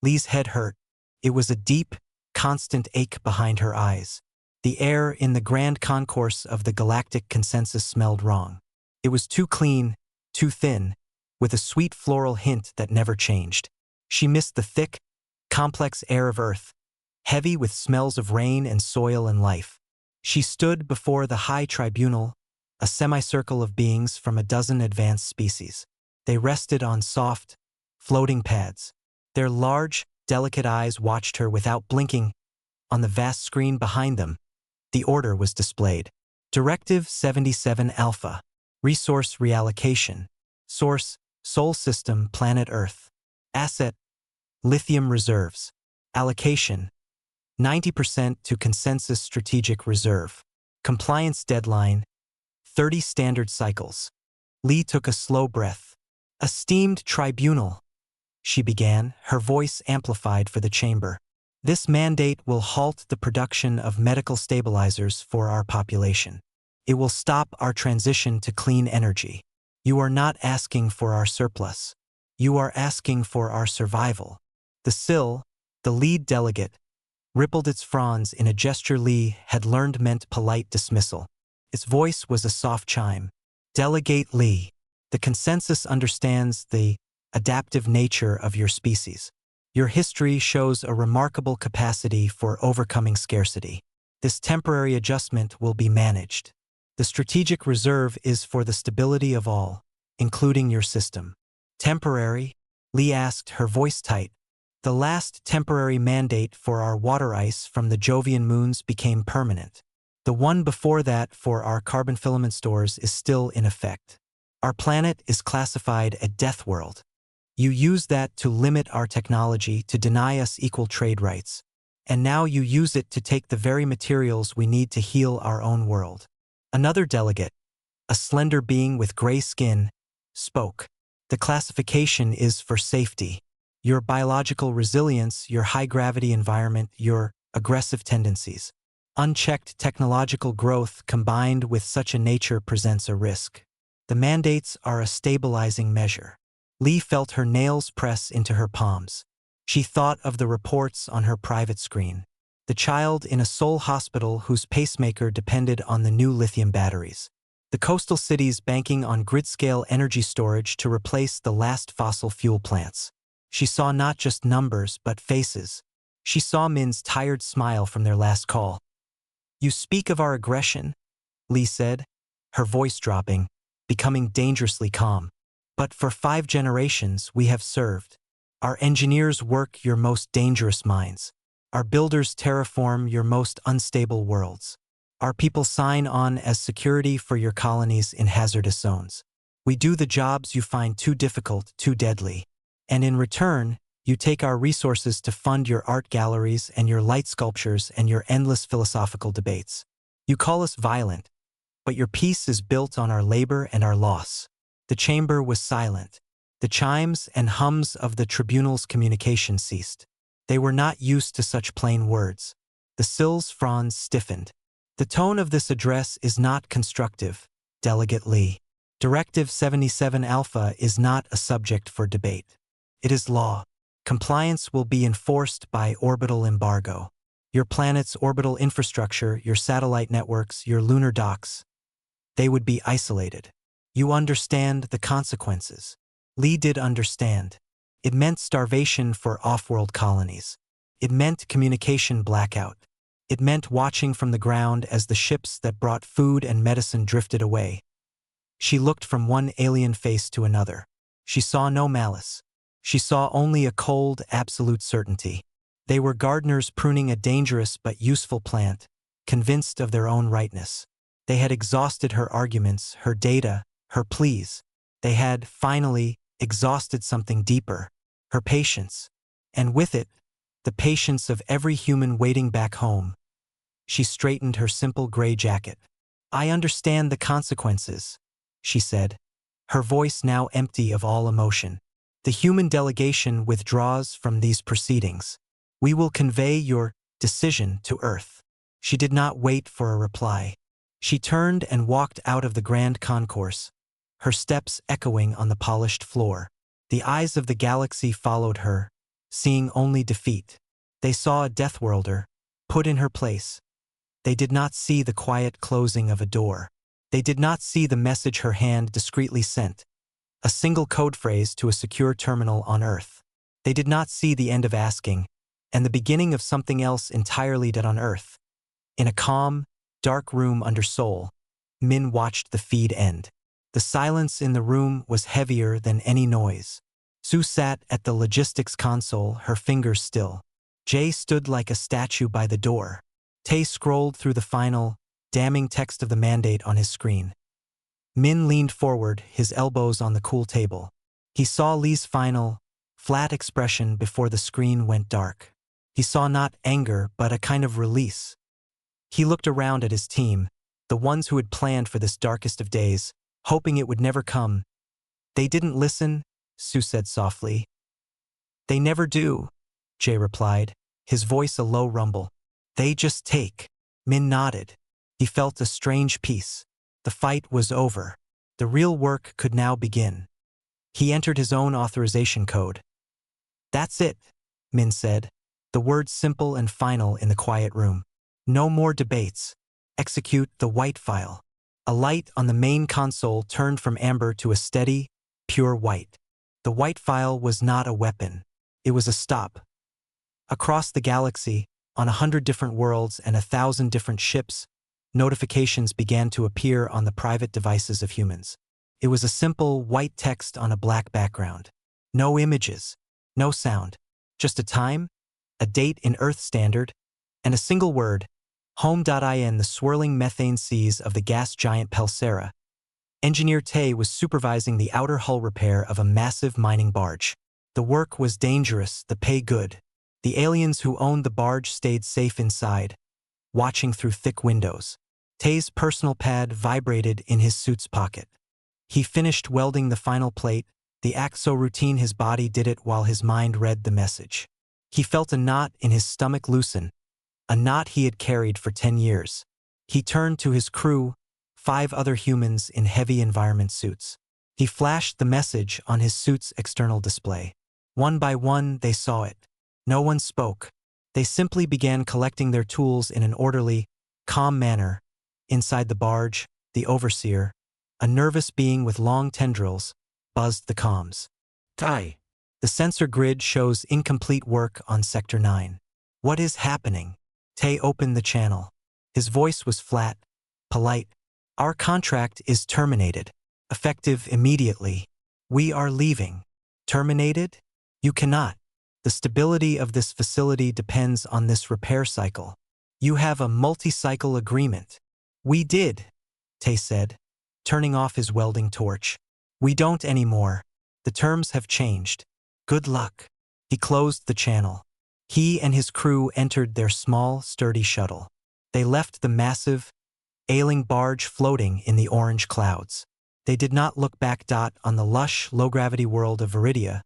Lee's head hurt. It was a deep, constant ache behind her eyes. The air in the grand concourse of the galactic consensus smelled wrong. It was too clean, too thin, with a sweet floral hint that never changed. She missed the thick, complex air of Earth, heavy with smells of rain and soil and life. She stood before the high tribunal, a semicircle of beings from a dozen advanced species. They rested on soft, floating pads. Their large, delicate eyes watched her without blinking. On the vast screen behind them, the order was displayed. Directive 77 Alpha. Resource reallocation. Source, Sol System, Planet Earth. Asset, lithium reserves. Allocation, 90% to Consensus Strategic Reserve. Compliance deadline, 30 standard cycles. Lee took a slow breath. Esteemed Tribunal, she began, her voice amplified for the chamber. This mandate will halt the production of medical stabilizers for our population. It will stop our transition to clean energy. You are not asking for our surplus. You are asking for our survival. The SIL, the lead delegate, rippled its fronds in a gesture Lee had learned meant polite dismissal. Its voice was a soft chime. Delegate Lee, the consensus understands the adaptive nature of your species. Your history shows a remarkable capacity for overcoming scarcity. This temporary adjustment will be managed. The strategic reserve is for the stability of all, including your system. Temporary? Lee asked, her voice tight. The last temporary mandate for our water ice from the Jovian moons became permanent. The one before that for our carbon filament stores is still in effect. Our planet is classified a death world. You use that to limit our technology, to deny us equal trade rights. And now you use it to take the very materials we need to heal our own world. Another delegate, a slender being with gray skin, spoke. The classification is for safety. Your biological resilience, your high-gravity environment, your aggressive tendencies. Unchecked technological growth combined with such a nature presents a risk. The mandates are a stabilizing measure. Lee felt her nails press into her palms. She thought of the reports on her private screen. The child in a Seoul hospital whose pacemaker depended on the new lithium batteries. The coastal cities banking on grid-scale energy storage to replace the last fossil fuel plants. She saw not just numbers, but faces. She saw Min's tired smile from their last call. You speak of our aggression, Lee said, her voice dropping, becoming dangerously calm. But for 5 generations we have served. Our engineers work your most dangerous mines. Our builders terraform your most unstable worlds. Our people sign on as security for your colonies in hazardous zones. We do the jobs you find too difficult, too deadly. And in return, you take our resources to fund your art galleries and your light sculptures and your endless philosophical debates. You call us violent, but your peace is built on our labor and our loss. The chamber was silent. The chimes and hums of the tribunal's communication ceased. They were not used to such plain words. The SIL's fronds stiffened. The tone of this address is not constructive, Delegate Lee. Directive 77 Alpha is not a subject for debate. It is law. Compliance will be enforced by orbital embargo. Your planet's orbital infrastructure, your satellite networks, your lunar docks, they would be isolated. You understand the consequences. Lee did understand. It meant starvation for off-world colonies. It meant communication blackout. It meant watching from the ground as the ships that brought food and medicine drifted away. She looked from one alien face to another. She saw no malice. She saw only a cold, absolute certainty. They were gardeners pruning a dangerous but useful plant, convinced of their own rightness. They had exhausted her arguments, her data, her pleas. They had, finally, exhausted something deeper, her patience. And with it, the patience of every human waiting back home. She straightened her simple gray jacket. I understand the consequences, she said, her voice now empty of all emotion. The human delegation withdraws from these proceedings. We will convey your decision to Earth. She did not wait for a reply. She turned and walked out of the grand concourse, her steps echoing on the polished floor. The eyes of the galaxy followed her, seeing only defeat. They saw a Deathworlder, put in her place. They did not see the quiet closing of a door. They did not see the message her hand discreetly sent, a single code phrase to a secure terminal on Earth. They did not see the end of asking, and the beginning of something else entirely dead on Earth. In a calm, dark room under Sol, Min watched the feed end. The silence in the room was heavier than any noise. Sue sat at the logistics console, her fingers still. Jay stood like a statue by the door. Tay scrolled through the final, damning text of the mandate on his screen. Min leaned forward, his elbows on the cool table. He saw Lee's final, flat expression before the screen went dark. He saw not anger, but a kind of release. He looked around at his team, the ones who had planned for this darkest of days, hoping it would never come. They didn't listen, Sue said softly. They never do, Jay replied, his voice a low rumble. They just take. Min nodded. He felt a strange peace. The fight was over. The real work could now begin. He entered his own authorization code. That's it, Min said, the words simple and final in the quiet room. No more debates. Execute the white file. A light on the main console turned from amber to a steady, pure white. The white file was not a weapon. It was a stop. Across the galaxy, on 100 different worlds and 1,000 different ships, notifications began to appear on the private devices of humans. It was a simple white text on a black background. No images, no sound, just a time, a date in Earth Standard, and a single word, home.in. The swirling methane seas of the gas giant Pelsera. Engineer Tay was supervising the outer hull repair of a massive mining barge. The work was dangerous, the pay good. The aliens who owned the barge stayed safe inside, watching through thick windows. Tay's personal pad vibrated in his suit's pocket. He finished welding the final plate, the act so routine his body did it while his mind read the message. He felt a knot in his stomach loosen, a knot he had carried for 10 years. He turned to his crew, 5 other humans in heavy environment suits. He flashed the message on his suit's external display. One by one, they saw it. No one spoke. They simply began collecting their tools in an orderly, calm manner. Inside the barge, the overseer, a nervous being with long tendrils, buzzed the comms. Ty. The sensor grid shows incomplete work on Sector 9. What is happening? Tay opened the channel. His voice was flat, polite. Our contract is terminated. Effective immediately. We are leaving. Terminated? You cannot. The stability of this facility depends on this repair cycle. You have a multi-cycle agreement. We did, Tay said, turning off his welding torch. We don't anymore. The terms have changed. Good luck. He closed the channel. He and his crew entered their small, sturdy shuttle. They left the massive, ailing barge floating in the orange clouds. They did not look back. On the lush, low-gravity world of Viridia,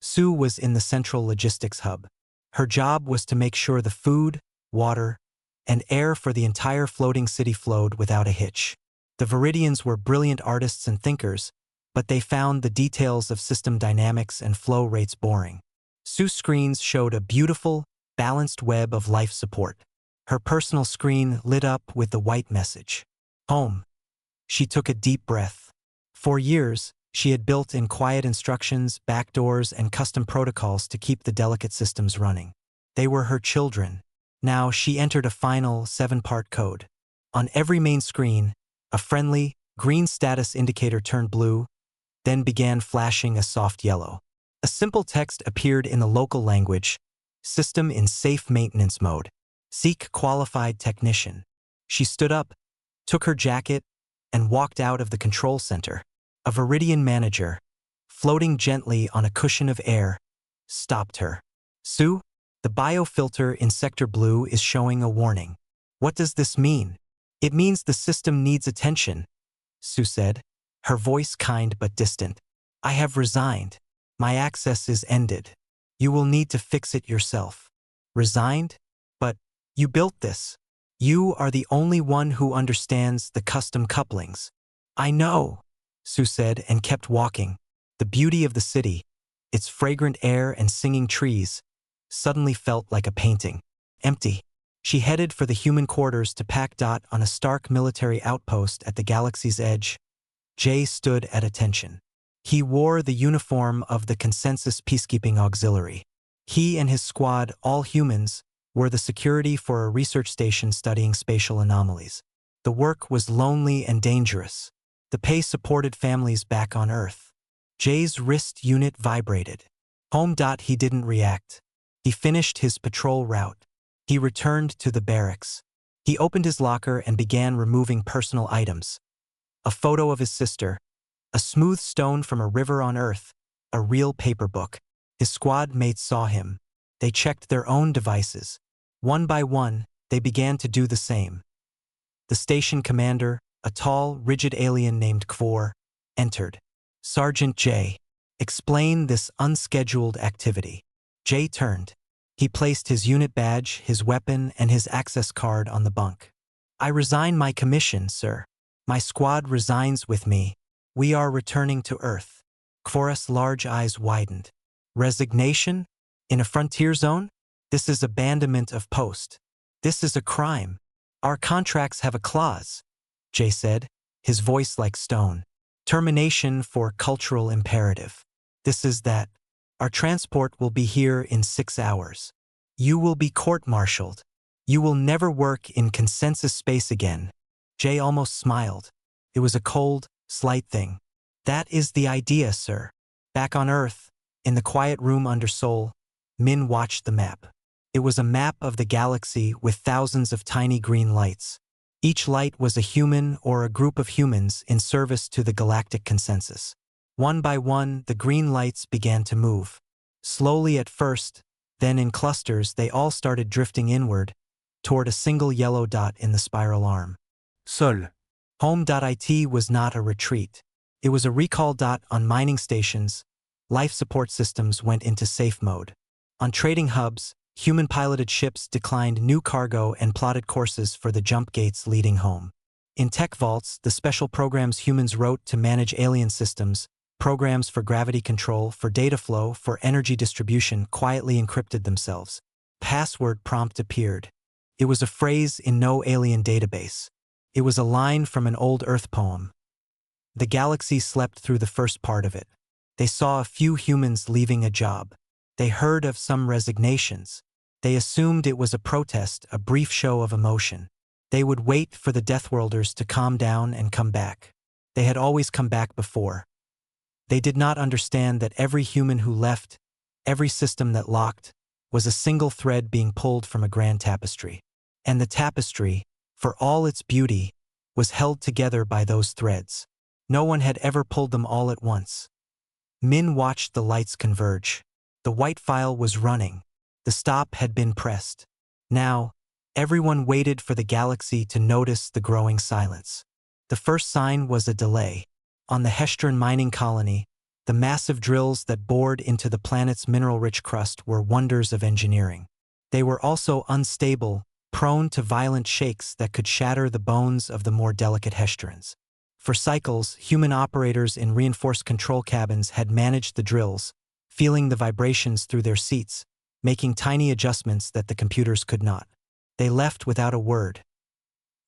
Sue was in the central logistics hub. Her job was to make sure the food, water, and air for the entire floating city flowed without a hitch. The Viridians were brilliant artists and thinkers, but they found the details of system dynamics and flow rates boring. Sue's screens showed a beautiful, balanced web of life support. Her personal screen lit up with the white message. Home. She took a deep breath. For years, she had built in quiet instructions, backdoors, and custom protocols to keep the delicate systems running. They were her children. Now she entered a final 7-part code. On every main screen, a friendly, green status indicator turned blue, then began flashing a soft yellow. A simple text appeared in the local language, system in safe maintenance mode. Seek qualified technician. She stood up, took her jacket, and walked out of the control center. A Viridian manager, floating gently on a cushion of air, stopped her. Sue, the biofilter in Sector Blue is showing a warning. What does this mean? It means the system needs attention, Sue said, her voice kind but distant. I have resigned. My access is ended. You will need to fix it yourself. Resigned? But you built this. You are the only one who understands the custom couplings. I know, Sue said and kept walking. The beauty of the city, its fragrant air and singing trees, suddenly felt like a painting. Empty. She headed for the human quarters to pack Dot on a stark military outpost at the galaxy's edge. Jay stood at attention. He wore the uniform of the Consensus Peacekeeping Auxiliary. He and his squad, all humans, were the security for a research station studying spatial anomalies. The work was lonely and dangerous. The pay supported families back on Earth. Jay's wrist unit vibrated. Home. He didn't react. He finished his patrol route. He returned to the barracks. He opened his locker and began removing personal items. A photo of his sister, a smooth stone from a river on Earth, a real paper book. His squad mates saw him. They checked their own devices. One by one, they began to do the same. The station commander, a tall, rigid alien named Kvor, entered. Sergeant J. Explain this unscheduled activity. Jay turned. He placed his unit badge, his weapon, and his access card on the bunk. I resign my commission, sir. My squad resigns with me. We are returning to Earth. Kvor's large eyes widened. Resignation? In a frontier zone? This is abandonment of post. This is a crime. Our contracts have a clause, Jay said, his voice like stone. Termination for cultural imperative. This is that. Our transport will be here in 6 hours. You will be court-martialed. You will never work in consensus space again. Jay almost smiled. It was a cold, slight thing. That is the idea, sir. Back on Earth, in the quiet room under Sol, Min watched the map. It was a map of the galaxy with thousands of tiny green lights. Each light was a human or a group of humans in service to the galactic consensus. One by one, the green lights began to move. Slowly at first, then in clusters they all started drifting inward, toward a single yellow dot in the spiral arm. Sol. Home.it was not a retreat. It was a recall dot on mining stations. Life support systems went into safe mode. On trading hubs, human-piloted ships declined new cargo and plotted courses for the jump gates leading home. In tech vaults, the special programs humans wrote to manage alien systems, programs for gravity control, for data flow, for energy distribution, quietly encrypted themselves. Password prompt appeared. It was a phrase in no alien database. It was a line from an old Earth poem. The galaxy slept through the first part of it. They saw a few humans leaving a job. They heard of some resignations. They assumed it was a protest, a brief show of emotion. They would wait for the Deathworlders to calm down and come back. They had always come back before. They did not understand that every human who left, every system that locked, was a single thread being pulled from a grand tapestry. And the tapestry, for all its beauty, was held together by those threads. No one had ever pulled them all at once. Min watched the lights converge. The white file was running. The stop had been pressed. Now, everyone waited for the galaxy to notice the growing silence. The first sign was a delay. On the Hestron mining colony, the massive drills that bored into the planet's mineral-rich crust were wonders of engineering. They were also unstable, prone to violent shakes that could shatter the bones of the more delicate Hestrons. For cycles, human operators in reinforced control cabins had managed the drills, feeling the vibrations through their seats, making tiny adjustments that the computers could not. They left without a word.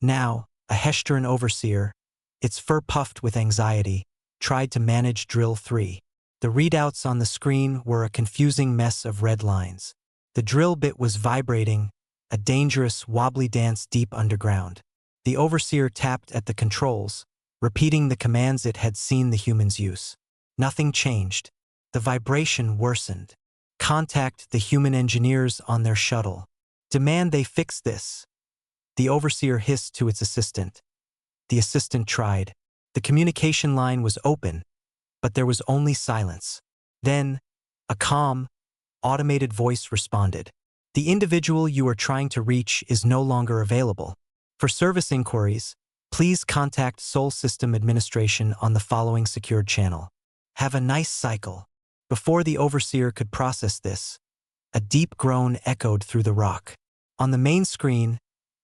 Now, a Hestron overseer, its fur puffed with anxiety, tried to manage Drill 3. The readouts on the screen were a confusing mess of red lines. The drill bit was vibrating, a dangerous, wobbly dance deep underground. The overseer tapped at the controls, repeating the commands it had seen the humans use. Nothing changed. The vibration worsened. Contact the human engineers on their shuttle. Demand they fix this. The overseer hissed to its assistant. The assistant tried. The communication line was open, but there was only silence. Then, a calm, automated voice responded. The individual you are trying to reach is no longer available. For service inquiries, please contact Sol System Administration on the following secured channel. Have a nice cycle. Before the overseer could process this, a deep groan echoed through the rock. On the main screen,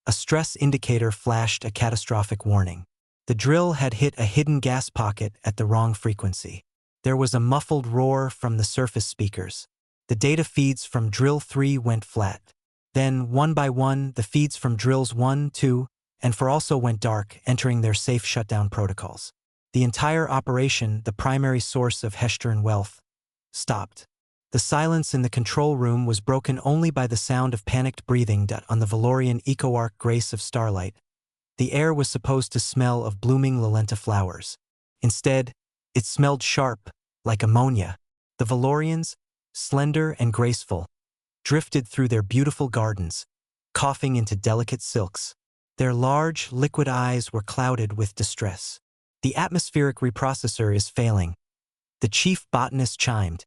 a stress indicator flashed a catastrophic warning. The drill had hit a hidden gas pocket at the wrong frequency. There was a muffled roar from the surface speakers. The data feeds from Drill 3 went flat. Then, one by one, the feeds from Drills 1, 2, and 4 also went dark, entering their safe shutdown protocols. The entire operation, the primary source of Heshtaran wealth, stopped. The silence in the control room was broken only by the sound of panicked breathing on the Valorian ecoarc Grace of Starlight. The air was supposed to smell of blooming Lalenta flowers. Instead, it smelled sharp, like ammonia. The Valorians, slender and graceful, drifted through their beautiful gardens, coughing into delicate silks. Their large, liquid eyes were clouded with distress. The atmospheric reprocessor is failing. The chief botanist chimed,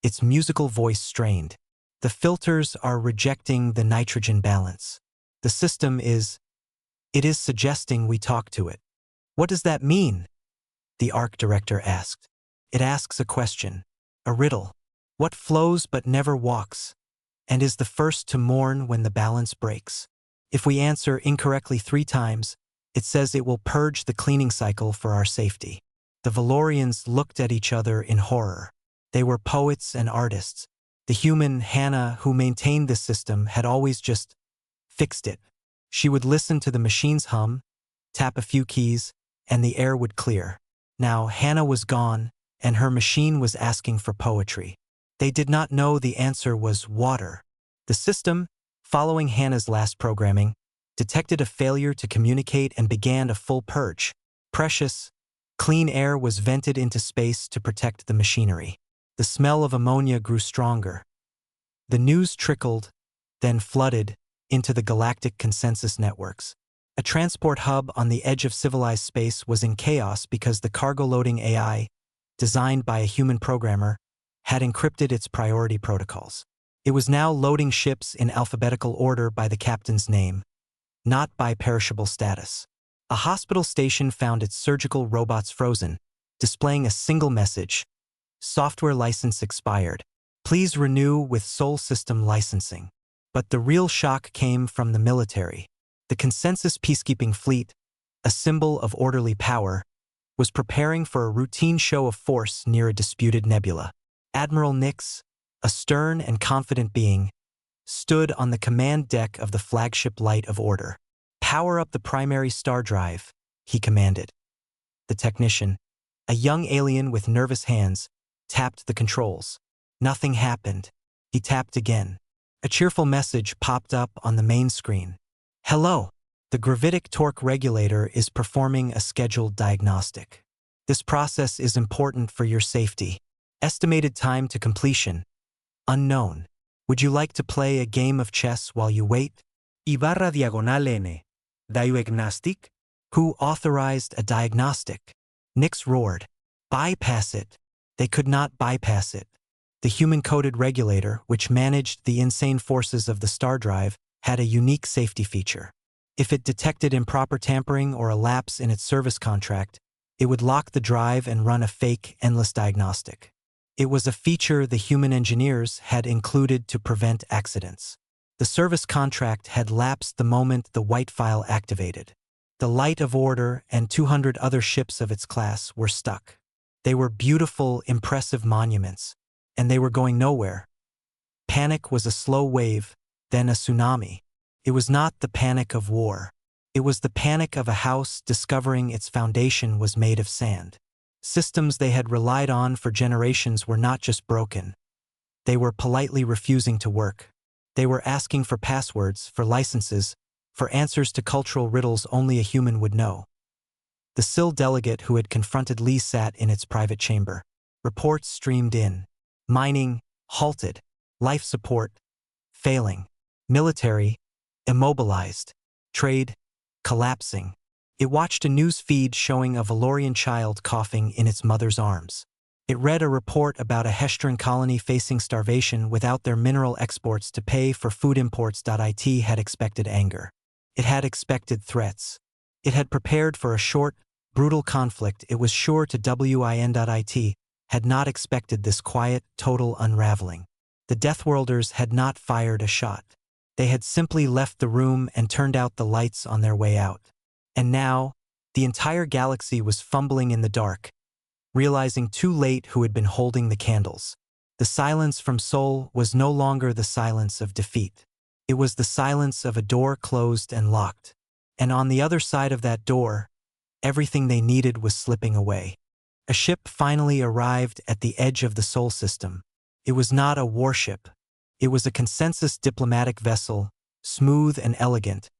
its musical voice strained. The filters are rejecting the nitrogen balance. The system is suggesting we talk to it. What does that mean? The ARC director asked. It asks a question, a riddle. What flows but never walks, and is the first to mourn when the balance breaks? If we answer incorrectly 3 times, it says it will purge the cleaning cycle for our safety. The Valorians looked at each other in horror. They were poets and artists. The human Hannah who maintained this system had always just fixed it. She would listen to the machine's hum, tap a few keys, and the air would clear. Now Hannah was gone, and her machine was asking for poetry. They did not know the answer was water. The system, following Hannah's last programming, detected a failure to communicate and began a full purge. Precious, clean air was vented into space to protect the machinery. The smell of ammonia grew stronger. The news trickled, then flooded, into the galactic consensus networks. A transport hub on the edge of civilized space was in chaos because the cargo-loading AI, designed by a human programmer, had encrypted its priority protocols. It was now loading ships in alphabetical order by the captain's name, not by perishable status. A hospital station found its surgical robots frozen, displaying a single message: software license expired. Please renew with Sol System licensing. But the real shock came from the military. The consensus peacekeeping fleet, a symbol of orderly power, was preparing for a routine show of force near a disputed nebula. Admiral Nix, a stern and confident being, stood on the command deck of the flagship Light of Order. Power up the primary star drive, he commanded. The technician, a young alien with nervous hands, tapped the controls. Nothing happened. He tapped again. A cheerful message popped up on the main screen. Hello. The gravitic torque regulator is performing a scheduled diagnostic. This process is important for your safety. Estimated time to completion: unknown. Would you like to play a game of chess while you wait? /N. Diagnostic? Who authorized a diagnostic? Nix roared. Bypass it. They could not bypass it. The human-coded regulator, which managed the insane forces of the star drive, had a unique safety feature. If it detected improper tampering or a lapse in its service contract, it would lock the drive and run a fake, endless diagnostic. It was a feature the human engineers had included to prevent accidents. The service contract had lapsed the moment the white file activated. The Light of Order and 200 other ships of its class were stuck. They were beautiful, impressive monuments, and they were going nowhere. Panic was a slow wave, then a tsunami. It was not the panic of war. It was the panic of a house discovering its foundation was made of sand. Systems they had relied on for generations were not just broken. They were politely refusing to work. They were asking for passwords, for licenses, for answers to cultural riddles only a human would know. The SIL delegate who had confronted Lee sat in its private chamber. Reports streamed in. Mining, halted. Life support, failing. Military, immobilized. Trade, collapsing. It watched a news feed showing a Valorian child coughing in its mother's arms. It read a report about a Heshtaran colony facing starvation without their mineral exports to pay for food imports. It had expected anger. It had expected threats. It had prepared for a short, brutal conflict it was sure to win. It had not expected this quiet, total unraveling. The Deathworlders had not fired a shot. They had simply left the room and turned out the lights on their way out. And now, the entire galaxy was fumbling in the dark, realizing too late who had been holding the candles. The silence from Sol was no longer the silence of defeat. It was the silence of a door closed and locked. And on the other side of that door, everything they needed was slipping away. A ship finally arrived at the edge of the Sol system. It was not a warship. It was a consensus diplomatic vessel, smooth and elegant,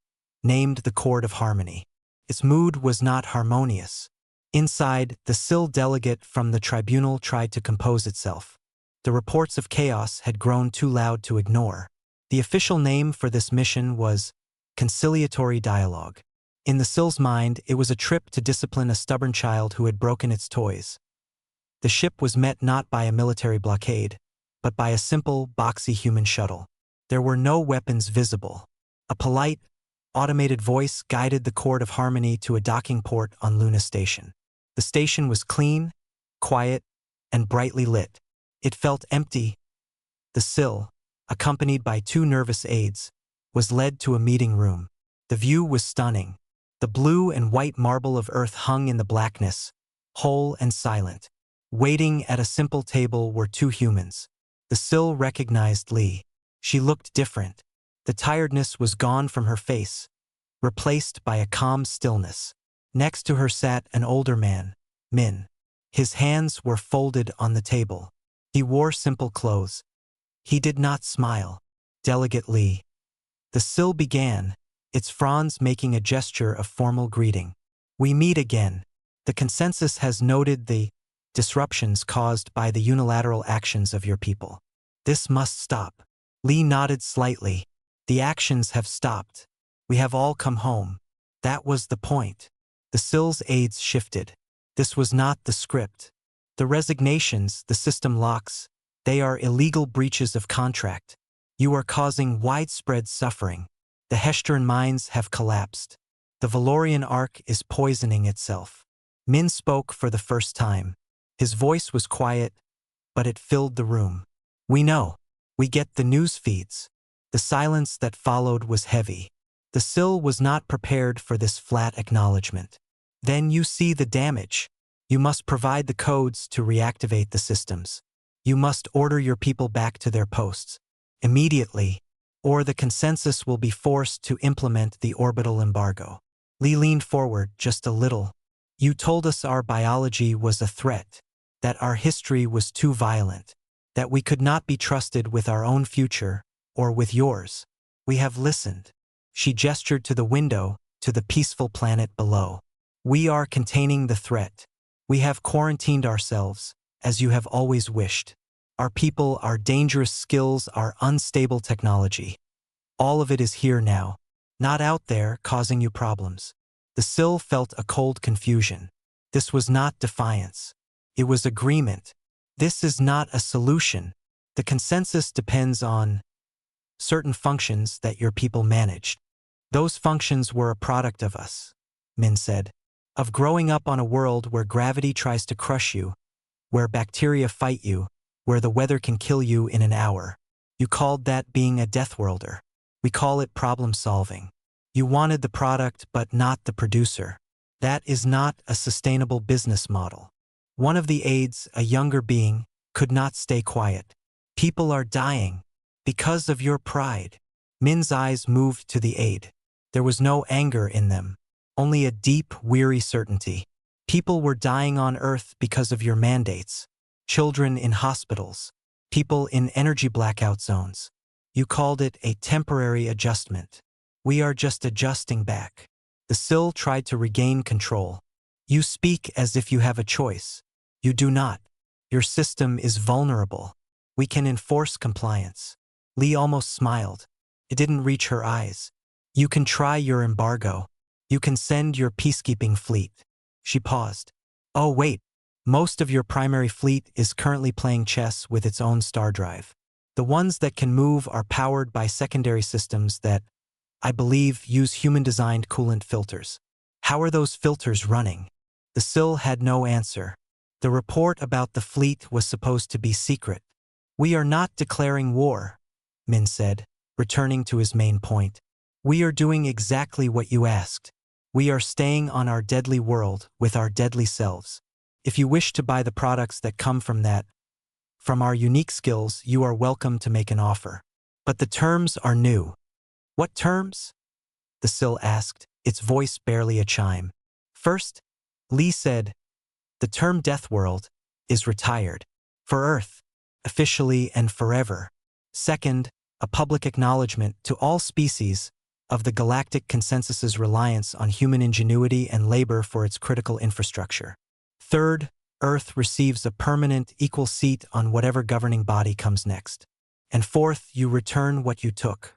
named the Court of Harmony. Its mood was not harmonious. Inside, the SIL delegate from the tribunal tried to compose itself. The reports of chaos had grown too loud to ignore. The official name for this mission was conciliatory dialogue. In the SIL's mind, it was a trip to discipline a stubborn child who had broken its toys. The ship was met not by a military blockade, but by a simple, boxy human shuttle. There were no weapons visible. A polite, automated voice guided the Court of Harmony to a docking port on Luna Station. The station was clean, quiet, and brightly lit. It felt empty. The SIL, accompanied by 2 nervous aides, was led to a meeting room. The view was stunning. The blue and white marble of Earth hung in the blackness, whole and silent. Waiting at a simple table were 2 humans. The SIL recognized Lee. She looked different. The tiredness was gone from her face, replaced by a calm stillness. Next to her sat an older man, Min. His hands were folded on the table. He wore simple clothes. He did not smile. Delegate Lee. The SIL began, its fronds making a gesture of formal greeting. We meet again. The consensus has noted the disruptions caused by the unilateral actions of your people. This must stop. Lee nodded slightly. The actions have stopped. We have all come home. That was the point. The SIL's aides shifted. This was not the script. The resignations, the system locks, they are illegal breaches of contract. You are causing widespread suffering. The Heshtaran mines have collapsed. The Valorian arc is poisoning itself. Min spoke for the first time. His voice was quiet, but it filled the room. We know. We get the news feeds. The silence that followed was heavy. The SIL was not prepared for this flat acknowledgement. Then you see the damage. You must provide the codes to reactivate the systems. You must order your people back to their posts immediately, or the consensus will be forced to implement the orbital embargo. Lee leaned forward just a little. You told us our biology was a threat, that our history was too violent, that we could not be trusted with our own future, or with yours. We have listened. She gestured to the window, to the peaceful planet below. We are containing the threat. We have quarantined ourselves, as you have always wished. Our people, our dangerous skills, our unstable technology. All of it is here now, not out there causing you problems. The SIL felt a cold confusion. This was not defiance. It was agreement. This is not a solution. The consensus depends on certain functions that your people managed. Those functions were a product of us, Min said. Of growing up on a world where gravity tries to crush you, where bacteria fight you, where the weather can kill you in an hour. You called that being a Deathworlder. We call it problem solving. You wanted the product but not the producer. That is not a sustainable business model. One of the aides, a younger being, could not stay quiet. People are dying because of your pride. Min's eyes moved to the aide. There was no anger in them, only a deep, weary certainty. People were dying on Earth because of your mandates. Children in hospitals, people in energy blackout zones. You called it a temporary adjustment. We are just adjusting back. The SIL tried to regain control. You speak as if you have a choice. You do not. Your system is vulnerable. We can enforce compliance. Lee almost smiled. It didn't reach her eyes. You can try your embargo. You can send your peacekeeping fleet. She paused. Oh, wait. Most of your primary fleet is currently playing chess with its own star drive. The ones that can move are powered by secondary systems that, I believe, use human-designed coolant filters. How are those filters running? The SIL had no answer. The report about the fleet was supposed to be secret. We are not declaring war, Min said, returning to his main point. We are doing exactly what you asked. We are staying on our deadly world with our deadly selves. If you wish to buy the products that come from that, From our unique skills, you are welcome to make an offer. But the terms are new. What terms? The Sill asked, its voice barely a chime. First, Lee said, the term Deathworld is retired. For Earth, officially and forever. Second, a public acknowledgement to all species of the galactic consensus's reliance on human ingenuity and labor for its critical infrastructure. Third, Earth receives a permanent, equal seat on whatever governing body comes next. And fourth, you return what you took.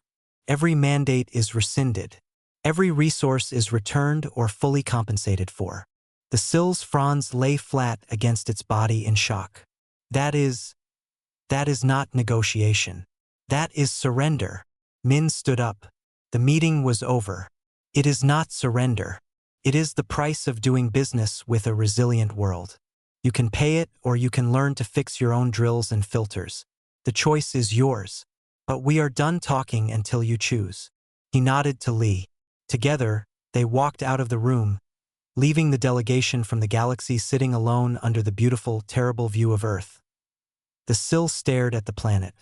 Every mandate is rescinded. Every resource is returned or fully compensated for. The Sill's fronds lay flat against its body in shock. That is not negotiation. That is surrender. Min stood up. The meeting was over. It is not surrender. It is the price of doing business with a resilient world. You can pay it or you can learn to fix your own drills and filters. The choice is yours. But we are done talking until you choose. He nodded to Lee. Together, they walked out of the room, leaving the delegation from the galaxy sitting alone under the beautiful, terrible view of Earth. The Sill stared at the planet.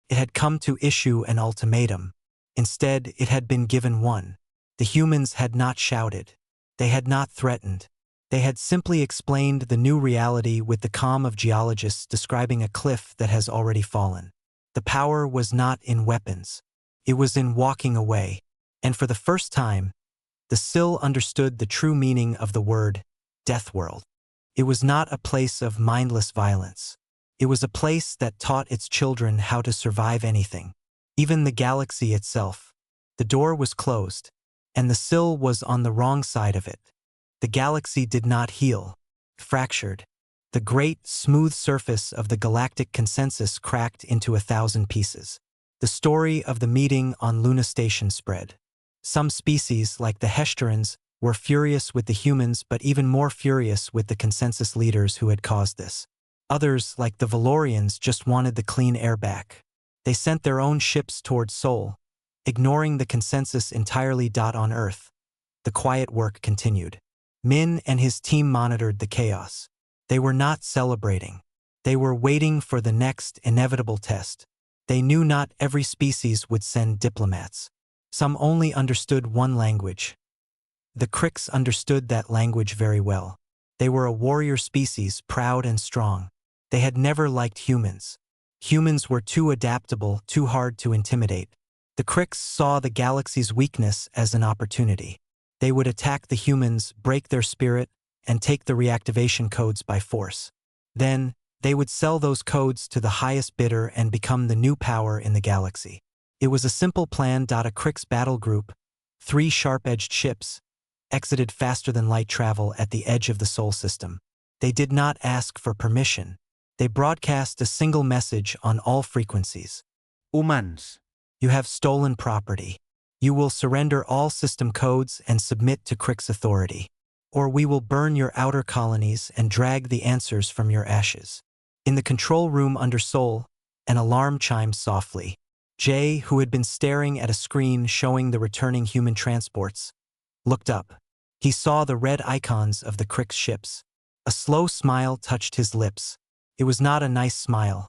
It had come to issue an ultimatum. Instead, it had been given one. The humans had not shouted. They had not threatened. They had simply explained the new reality with the calm of geologists describing a cliff that has already fallen. The power was not in weapons. It was in walking away. And for the first time, the Sill understood the true meaning of the word Deathworld. It was not a place of mindless violence. It was a place that taught its children how to survive anything, even the galaxy itself. The door was closed, and the Sill was on the wrong side of it. The galaxy did not heal, fractured. The great, smooth surface of the galactic consensus cracked into 1,000 pieces. The story of the meeting on Luna Station spread. Some species, like the Heshterans, were furious with the humans but even more furious with the consensus leaders who had caused this. Others, like the Valorians, just wanted the clean air back. They sent their own ships toward Sol, ignoring the consensus entirely. On Earth, the quiet work continued. Min and his team monitored the chaos. They were not celebrating. They were waiting for the next inevitable test. They knew not every species would send diplomats. Some only understood one language. The Krix understood that language very well. They were a warrior species, proud and strong. They had never liked humans. Humans were too adaptable, too hard to intimidate. The Krix saw the galaxy's weakness as an opportunity. They would attack the humans, break their spirit, and take the reactivation codes by force. Then, they would sell those codes to the highest bidder and become the new power in the galaxy. It was a simple plan. A Krix battle group, 3 sharp-edged ships, exited faster than light travel at the edge of the Sol system. They did not ask for permission. They broadcast a single message on all frequencies. Humans. You have stolen property. You will surrender all system codes and submit to Krix authority. Or we will burn your outer colonies and drag the answers from your ashes. In the control room under Sol, an alarm chimed softly. Jay, who had been staring at a screen showing the returning human transports, looked up. He saw the red icons of the Krix ships. A slow smile touched his lips. It was not a nice smile.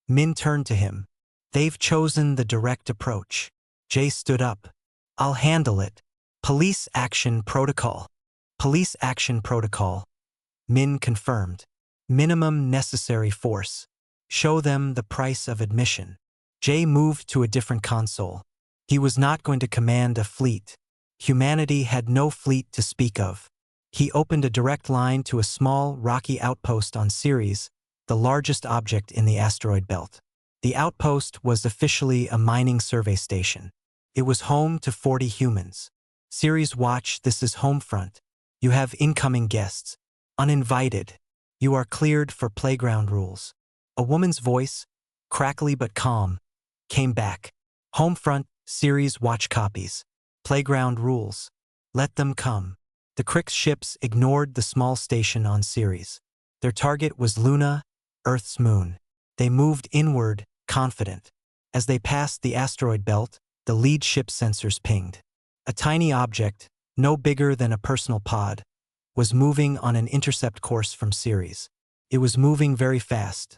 Min turned to him. They've chosen the direct approach. Jay stood up. I'll handle it. Police action protocol. Police action protocol. Min confirmed. Minimum necessary force. Show them the price of admission. Jay moved to a different console. He was not going to command a fleet. Humanity had no fleet to speak of. He opened a direct line to a small, rocky outpost on Ceres, the largest object in the asteroid belt. The outpost was officially a mining survey station. It was home to 40 humans. Ceres, watch, this is Homefront. You have incoming guests. Uninvited. You are cleared for playground rules. A woman's voice, crackly but calm, came back. Homefront, Ceres, watch copies. Playground rules. Let them come. The Krix ships ignored the small station on Ceres. Their target was Luna, Earth's moon. They moved inward, confident. As they passed the asteroid belt, the lead ship sensors pinged. A tiny object, no bigger than a personal pod, was moving on an intercept course from Ceres. It was moving very fast.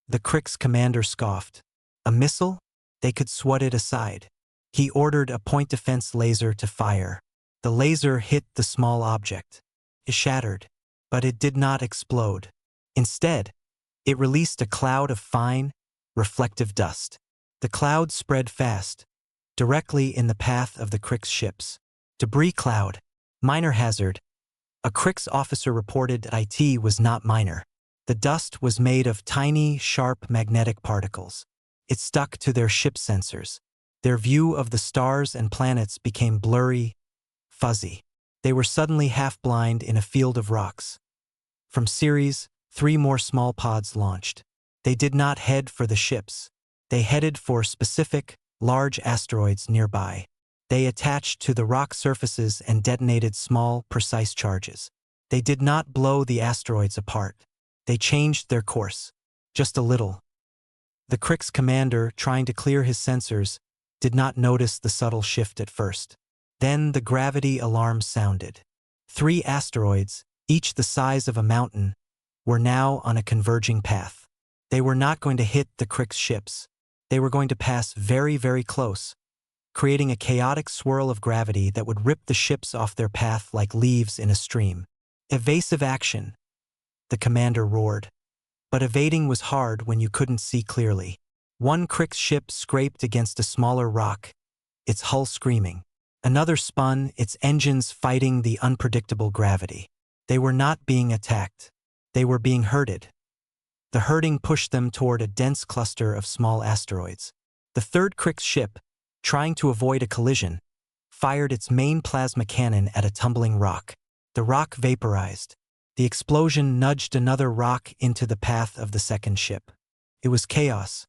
The Crick's commander scoffed. A missile? They could swat it aside. He ordered a point-defense laser to fire. The laser hit the small object. It shattered, but it did not explode. Instead, it released a cloud of fine, reflective dust. The cloud spread fast, directly in the path of the Crick's ships. Debris cloud. Minor hazard. A Crick's officer reported that it was not minor. The dust was made of tiny, sharp magnetic particles. It stuck to their ship sensors. Their view of the stars and planets became blurry, fuzzy. They were suddenly half-blind in a field of rocks. From Ceres, 3 more small pods launched. They did not head for the ships. They headed for specific, large asteroids nearby. They attached to the rock surfaces and detonated small, precise charges. They did not blow the asteroids apart. They changed their course. Just a little. The Crick's commander, trying to clear his sensors, did not notice the subtle shift at first. Then the gravity alarm sounded. 3 asteroids, each the size of a mountain, were now on a converging path. They were not going to hit the Crick's ships. They were going to pass very, very close, creating a chaotic swirl of gravity that would rip the ships off their path like leaves in a stream. Evasive action, the commander roared. But evading was hard when you couldn't see clearly. One Crick's ship scraped against a smaller rock, its hull screaming. Another spun, its engines fighting the unpredictable gravity. They were not being attacked. They were being herded. The herding pushed them toward a dense cluster of small asteroids. The third Crick's ship, trying to avoid a collision, fired its main plasma cannon at a tumbling rock. The rock vaporized. The explosion nudged another rock into the path of the second ship. It was chaos.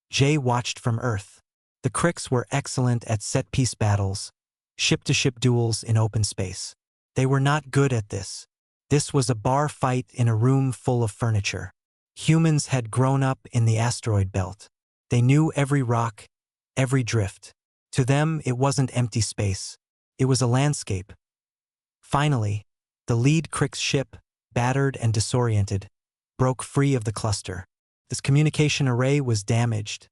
Jay watched from Earth. The Cricks were excellent at set-piece battles, ship-to-ship duels in open space. They were not good at this. This was a bar fight in a room full of furniture. Humans had grown up in the asteroid belt. They knew every rock, every drift. To them, it wasn't empty space. It was a landscape. Finally, the lead Crick's ship, battered and disoriented, broke free of the cluster. This communication array was damaged,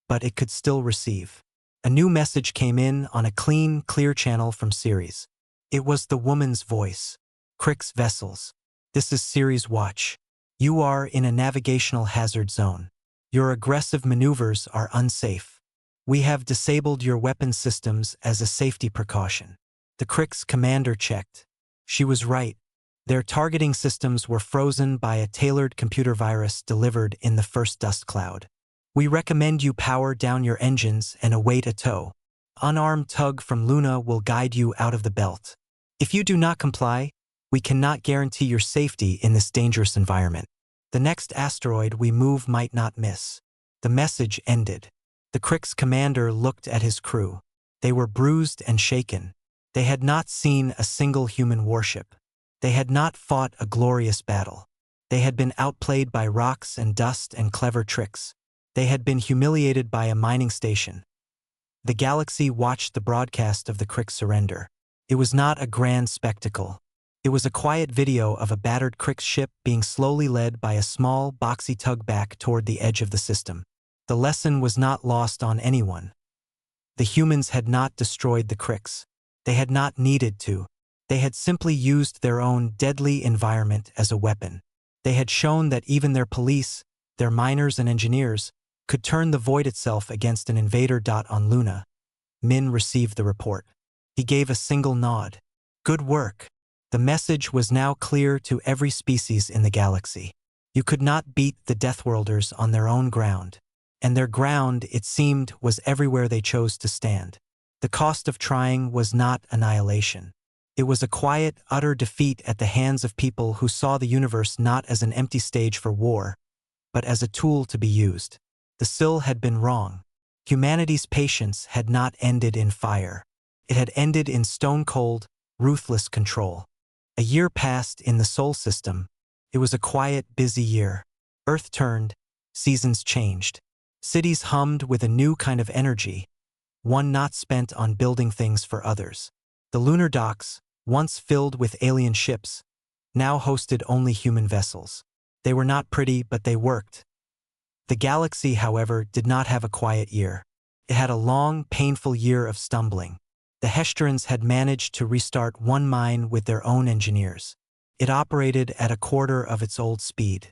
but it could still receive. A new message came in on a clean, clear channel from Ceres. It was the woman's voice. Crick's vessels. This is Ceres Watch. You are in a navigational hazard zone. Your aggressive maneuvers are unsafe. We have disabled your weapon systems as a safety precaution. The Crick's commander checked. She was right. Their targeting systems were frozen by a tailored computer virus delivered in the first dust cloud. We recommend you power down your engines and await a tow. Unarmed tug from Luna will guide you out of the belt. If you do not comply, we cannot guarantee your safety in this dangerous environment. The next asteroid we move might not miss. The message ended. The Crick's commander looked at his crew. They were bruised and shaken. They had not seen a single human warship. They had not fought a glorious battle. They had been outplayed by rocks and dust and clever tricks. They had been humiliated by a mining station. The galaxy watched the broadcast of the Crick's surrender. It was not a grand spectacle. It was a quiet video of a battered Crick's ship being slowly led by a small, boxy tug back toward the edge of the system. The lesson was not lost on anyone. The humans had not destroyed the Cricks. They had not needed to. They had simply used their own deadly environment as a weapon. They had shown that even their police, their miners and engineers, could turn the void itself against an invader. On Luna, Min received the report. He gave a single nod. Good work. The message was now clear to every species in the galaxy. You could not beat the Deathworlders on their own ground. And their ground, it seemed, was everywhere they chose to stand. The cost of trying was not annihilation. It was a quiet, utter defeat at the hands of people who saw the universe not as an empty stage for war, but as a tool to be used. The Sill had been wrong. Humanity's patience had not ended in fire. It had ended in stone-cold, ruthless control. A year passed in the Sol system. It was a quiet, busy year. Earth turned, seasons changed. Cities hummed with a new kind of energy, one not spent on building things for others. The lunar docks, once filled with alien ships, now hosted only human vessels. They were not pretty, but they worked. The galaxy, however, did not have a quiet year. It had a long, painful year of stumbling. The Heshterans had managed to restart one mine with their own engineers. It operated at a quarter of its old speed.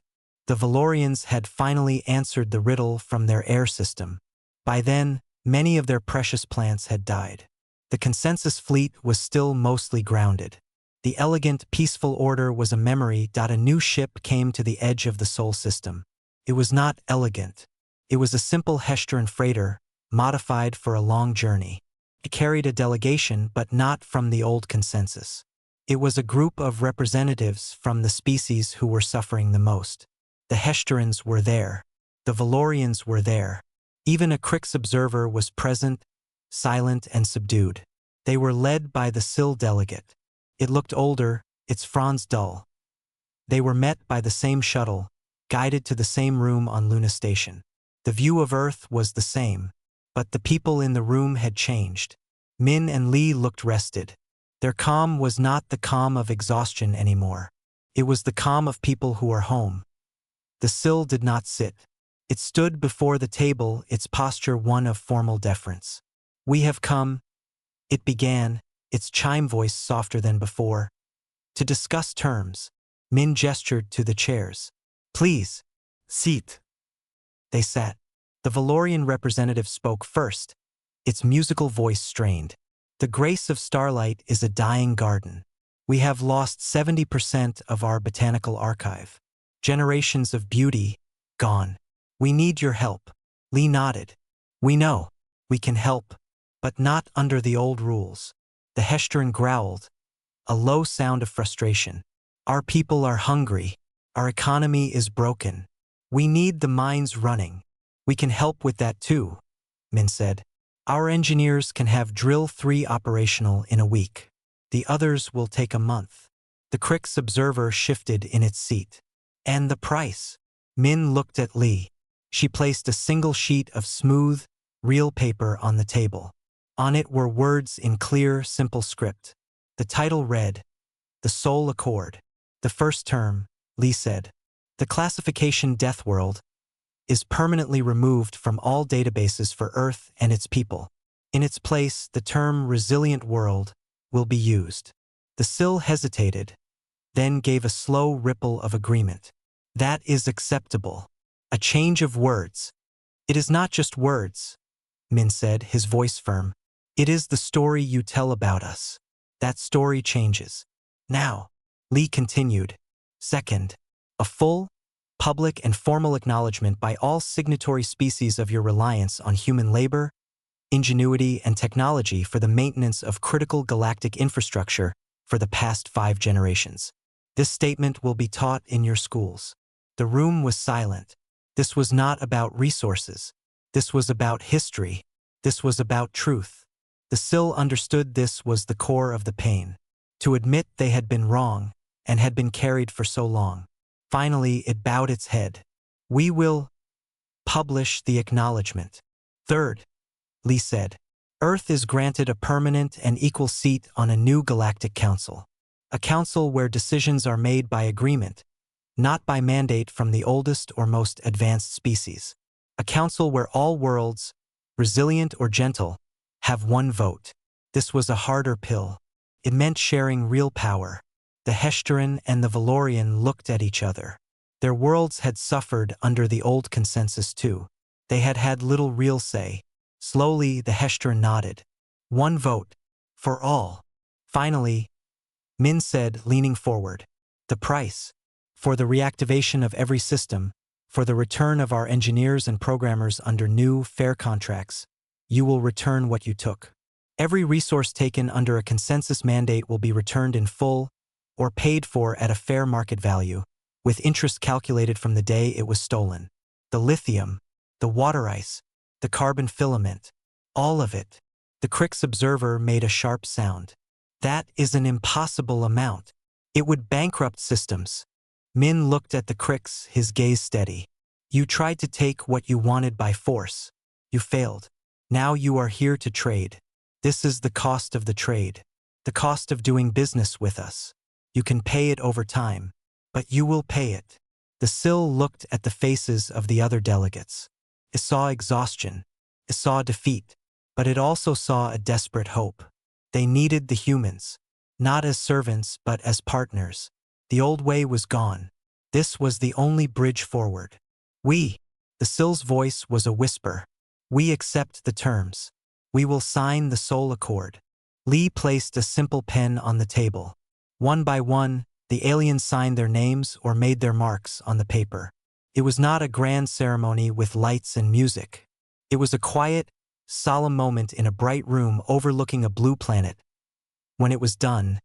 The Valorians had finally answered the riddle from their air system. By then, many of their precious plants had died. The consensus fleet was still mostly grounded. The elegant, peaceful order was a memory. A new ship came to the edge of the Sol system. It was not elegant. It was a simple Heshtaran freighter, modified for a long journey. It carried a delegation, but not from the old consensus. It was a group of representatives from the species who were suffering the most. The Heshterans were there. The Valorians were there. Even a Crix observer was present, silent and subdued. They were led by the Sil delegate. It looked older, its fronds dull. They were met by the same shuttle, guided to the same room on Luna Station. The view of Earth was the same, but the people in the room had changed. Min and Li looked rested. Their calm was not the calm of exhaustion anymore. It was the calm of people who are home. The Sil did not sit. It stood before the table, its posture one of formal deference. "We have come," it began, its chime voice softer than before, "to discuss terms." Min gestured to the chairs. "Please, seat." They sat. The Valorian representative spoke first, its musical voice strained. "The grace of starlight is a dying garden. We have lost 70% of our botanical archive. Generations of beauty, gone. We need your help." Li nodded. "We know. We can help. But not under the old rules." The Heshtaran growled, a low sound of frustration. "Our people are hungry. Our economy is broken. We need the mines running." "We can help with that too," Min said. "Our engineers can have Drill 3 operational in a week. The others will take a month." The Crix observer shifted in its seat. "And the price?" Min looked at Li. She placed a single sheet of smooth, real paper on the table. On it were words in clear, simple script. The title read, "The Sol Accord." "The first term," Li said. "The classification Deathworld is permanently removed from all databases for Earth and its people. In its place, the term Resilient World will be used." The Sil hesitated, then gave a slow ripple of agreement. "That is acceptable." A change of words. "It is not just words," Min said, his voice firm. "It is the story you tell about us. That story changes. Now," Li continued. "Second, a full, public and formal acknowledgement by all signatory species of your reliance on human labor, ingenuity and technology for the maintenance of critical galactic infrastructure for the past 5 generations. This statement will be taught in your schools." The room was silent. This was not about resources. This was about history. This was about truth. The Sil understood this was the core of the pain. To admit they had been wrong, and had been carried for so long. Finally, it bowed its head. "We will publish the acknowledgement." "Third," Li said, "Earth is granted a permanent and equal seat on a new galactic council. A council where decisions are made by agreement, not by mandate from the oldest or most advanced species. A council where all worlds, resilient or gentle, have one vote." This was a harder pill. It meant sharing real power. The Heshtaran and the Valorian looked at each other. Their worlds had suffered under the old consensus too. They had had little real say. Slowly, the Heshtaran nodded. "One vote. For all." Finally, Min said, leaning forward, "The price. For the reactivation of every system, for the return of our engineers and programmers under new, fair contracts, you will return what you took. Every resource taken under a consensus mandate will be returned in full or paid for at a fair market value, with interest calculated from the day it was stolen. The lithium, the water ice, the carbon filament, all of it." The Crix observer made a sharp sound. "That is an impossible amount. It would bankrupt systems." Min looked at the Crix, his gaze steady. "You tried to take what you wanted by force. You failed. Now you are here to trade. This is the cost of the trade. The cost of doing business with us. You can pay it over time, but you will pay it." The Sill looked at the faces of the other delegates. It saw exhaustion. It saw defeat. But it also saw a desperate hope. They needed the humans. Not as servants, but as partners. The old way was gone. This was the only bridge forward. We. The Sill's voice was a whisper. We accept the terms. We will sign the Soul Accord. Lee placed a simple pen on the table. One by one, the aliens signed their names or made their marks on the paper. It was not a grand ceremony with lights and music. It was a quiet, solemn moment in a bright room overlooking a blue planet. When it was done,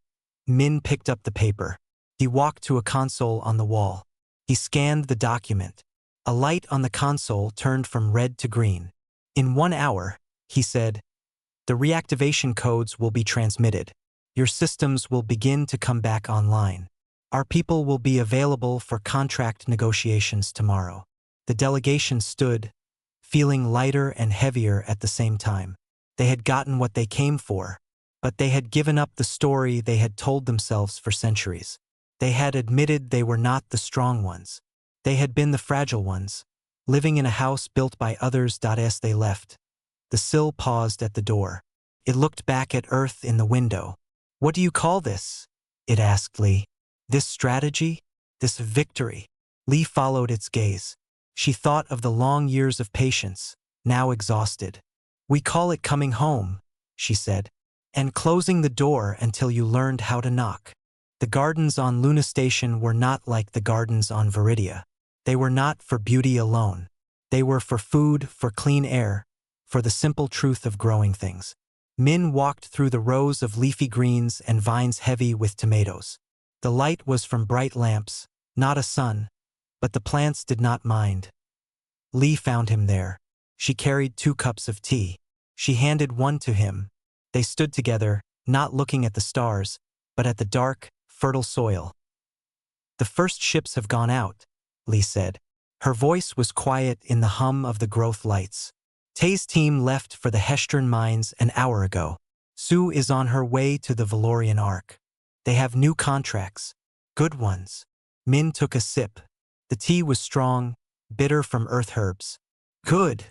Min picked up the paper. He walked to a console on the wall. He scanned the document. A light on the console turned from red to green. In 1 hour, he said, the reactivation codes will be transmitted. Your systems will begin to come back online. Our people will be available for contract negotiations tomorrow. The delegation stood, feeling lighter and heavier at the same time. They had gotten what they came for, but they had given up the story they had told themselves for centuries. They had admitted they were not the strong ones. They had been the fragile ones, living in a house built by others. As they left, the Sill paused at the door. It looked back at Earth in the window. What do you call this? It asked Lee. This strategy? This victory? Lee followed its gaze. She thought of the long years of patience, now exhausted. We call it coming home, she said, and closing the door until you learned how to knock. The gardens on Luna Station were not like the gardens on Viridia. They were not for beauty alone. They were for food, for clean air, for the simple truth of growing things. Min walked through the rows of leafy greens and vines heavy with tomatoes. The light was from bright lamps, not a sun, but the plants did not mind. Lee found him there. She carried 2 cups of tea. She handed one to him. They stood together, not looking at the stars, but at the dark, fertile soil. The first ships have gone out, Lee said. Her voice was quiet in the hum of the growth lights. Tay's team left for the Hestern mines an hour ago. Sue is on her way to the Valorian Ark. They have new contracts. Good ones. Min took a sip. The tea was strong, bitter from earth herbs. Good,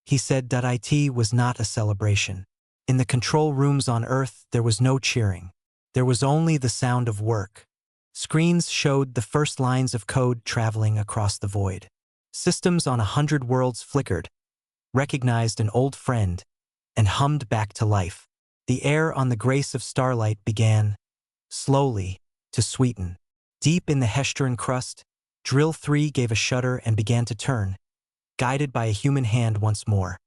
he said. It was not a celebration. In the control rooms on Earth, there was no cheering. There was only the sound of work. Screens showed the first lines of code traveling across the void. Systems on 100 worlds flickered, recognized an old friend, and hummed back to life. The air on the grace of starlight began, slowly, to sweeten. Deep in the Hestern crust, Drill 3 gave a shudder and began to turn, guided by a human hand once more.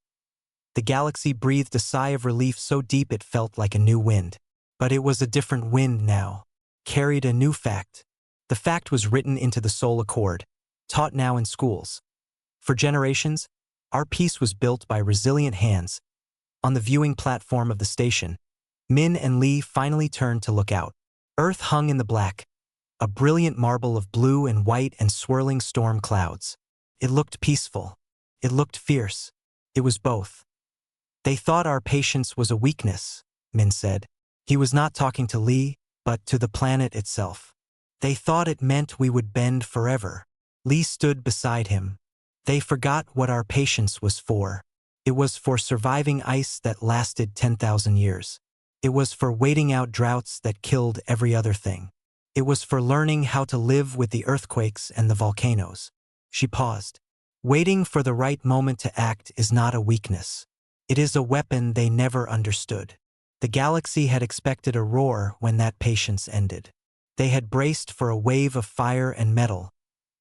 The galaxy breathed a sigh of relief so deep it felt like a new wind. But it was a different wind now, carried a new fact. The fact was written into the Soul Accord, taught now in schools. For generations, our peace was built by resilient hands. On the viewing platform of the station, Min and Lee finally turned to look out. Earth hung in the black, a brilliant marble of blue and white and swirling storm clouds. It looked peaceful. It looked fierce. It was both. They thought our patience was a weakness, Min said. He was not talking to Lee, but to the planet itself. They thought it meant we would bend forever. Lee stood beside him. They forgot what our patience was for. It was for surviving ice that lasted 10,000 years. It was for waiting out droughts that killed every other thing. It was for learning how to live with the earthquakes and the volcanoes. She paused. Waiting for the right moment to act is not a weakness. It is a weapon they never understood. The galaxy had expected a roar when that patience ended. They had braced for a wave of fire and metal,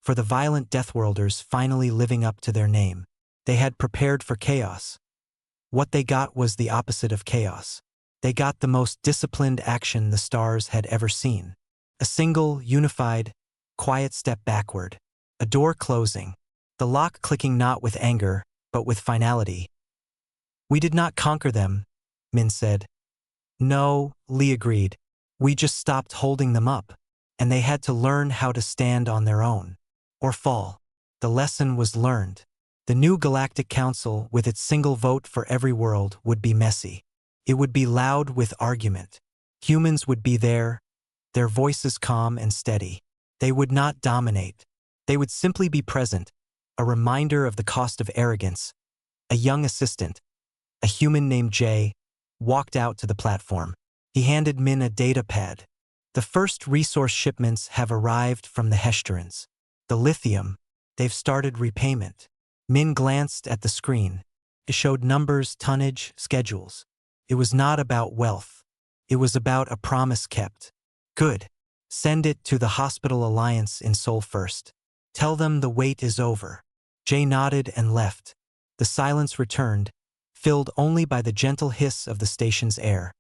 for the violent Deathworlders finally living up to their name. They had prepared for chaos. What they got was the opposite of chaos. They got the most disciplined action the stars had ever seen. A single, unified, quiet step backward. A door closing. The lock clicking not with anger, but with finality. We did not conquer them, Min said. No, Lee agreed. We just stopped holding them up, and they had to learn how to stand on their own. Or fall. The lesson was learned. The new Galactic Council, with its single vote for every world, would be messy. It would be loud with argument. Humans would be there, their voices calm and steady. They would not dominate. They would simply be present, a reminder of the cost of arrogance. A young assistant, a human named Jay, walked out to the platform. He handed Min a data pad. The first resource shipments have arrived from the Heshterans. The lithium, they've started repayment. Min glanced at the screen. It showed numbers, tonnage, schedules. It was not about wealth. It was about a promise kept. Good. Send it to the Hospital Alliance in Seoul first. Tell them the wait is over. Jay nodded and left. The silence returned, filled only by the gentle hiss of the station's air.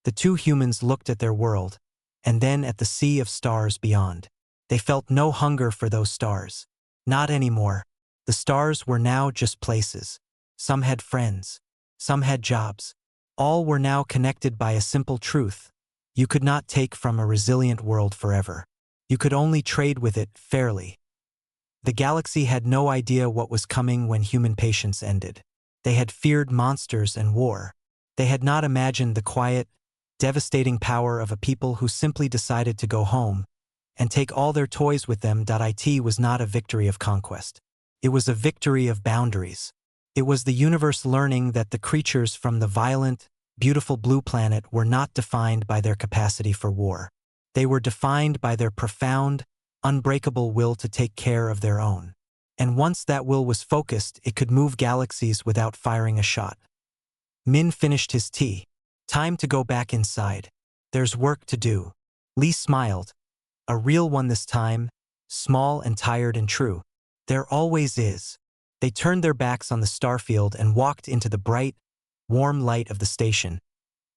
The two humans looked at their world, and then at the sea of stars beyond. They felt no hunger for those stars. Not anymore. The stars were now just places. Some had friends. Some had jobs. All were now connected by a simple truth. You could not take from a resilient world forever. You could only trade with it fairly. The galaxy had no idea what was coming when human patience ended. They had feared monsters and war. They had not imagined the quiet, devastating power of a people who simply decided to go home and take all their toys with them. It was not a victory of conquest. It was a victory of boundaries. It was the universe learning that the creatures from the violent, beautiful blue planet were not defined by their capacity for war. They were defined by their profound, unbreakable will to take care of their own. And once that will was focused, it could move galaxies without firing a shot. Min finished his tea. Time to go back inside. There's work to do. Lee smiled. A real one this time, small and tired and true. There always is. They turned their backs on the starfield and walked into the bright, warm light of the station,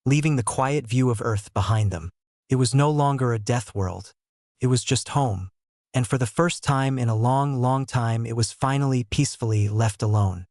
leaving the quiet view of Earth behind them. It was no longer a death world. It was just home. And for the first time in a long, long time, it was finally peacefully left alone.